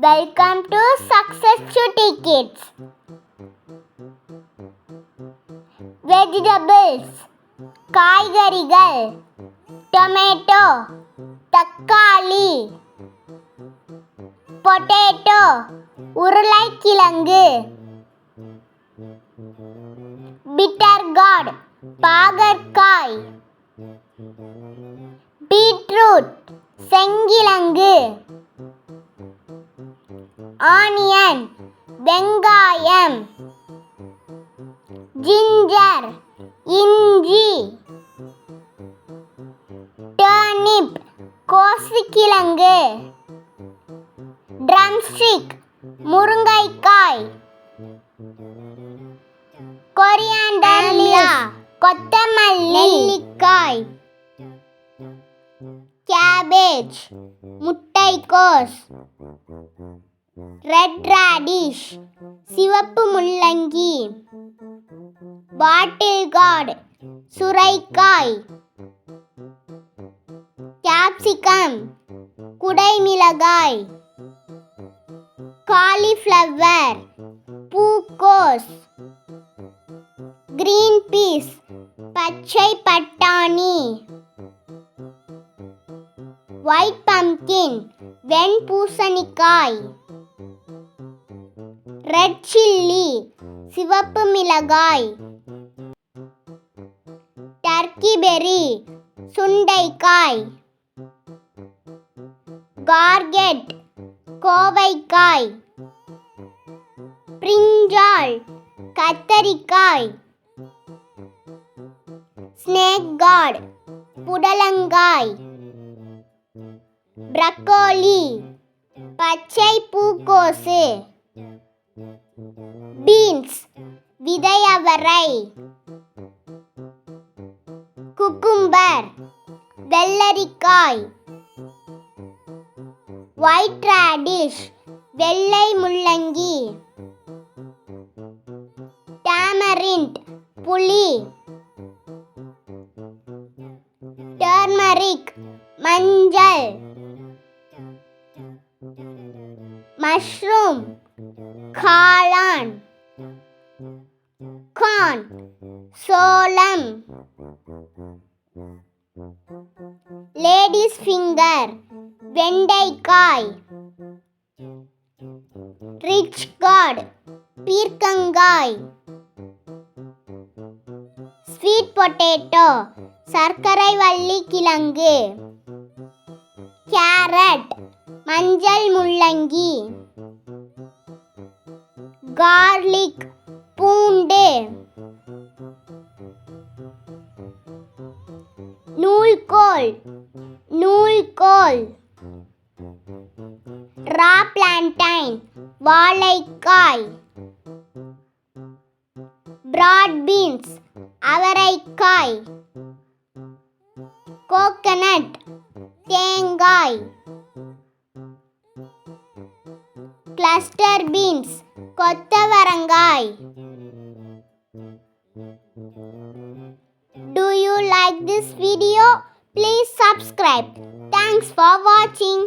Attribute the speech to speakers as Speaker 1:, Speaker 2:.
Speaker 1: Welcome to Success Cutie Kids. Vegetables, காய்கறிகள், tomato, தக்காளி, potato, உருளைக்கிழங்கு, பிட்டர் கார்ட், பாகற்காய், பீட்ரூட், செங்கிழங்கு, ஆனியன், வெங்காயம், ஜிஞ்சர், இஞ்சி, டர்னிப், கோசுக்கிழங்கு, ட்ரம்ஸ்டிக், முருங்கைக்காய், கொரியாண்டர் லீவ்ஸ், கொத்தமல்லி, நெல்லிக்காய், கேபேஜ், முட்டைக்கோஸ், ரெட் ராடிஷ், சிவப்பு முள்ளங்கி, பாட்டில் கார்ட், சுரைக்காய், கேப்சிகம், குடைமிளகாய், காலிஃப்ளவர், பூக்கோஸ், கிரீன் பீஸ், பச்சை பட்டாணி, ஒயிட் பம்ப்கின், வெண்பூசணிக்காய், ரெட் சில்லி, சிவப்பு மிளகாய், டர்க்கி பெர்ரி, சுண்டைக்காய், கார்கெட், கோவைக்காய், பிரிஞ்சால், கத்தரிக்காய், ஸ்னேக் கார்ட், புடலங்காய், ப்ரக்கோலி, பச்சை பூக்கோசு, பீன்ஸ், விதையவரை, குக்கும்பர், வெள்ளரிக்காய், ஒயிட் ராடிஷ், வெள்ளை முள்ளங்கி, டாமரிண்ட், புளி, டர்மரிக், மஞ்சள், மஷ்ரூம், காளான், கார்ன், சோளம், லேடிஸ் ஃபிங்கர், வெண்டைக்காய், ரிச் கார்ட், பீர்க்கங்காய், ஸ்வீட் பொட்டேட்டோ, சர்க்கரை வள்ளி கிழங்கு, கேரட், மஞ்சள் முள்ளங்கி, கார்லிக், பூண்டு, நூல்கோல், நூல்கோல், ரா பிளான்டைன், வாழைக்காய், பிராட் பீன்ஸ், அவரைக்காய், கோகனட், தேங்காய், கிளஸ்டர் பீன்ஸ், கொத்தவரங்காய். Do you like this video? Please subscribe. Thanks for watching.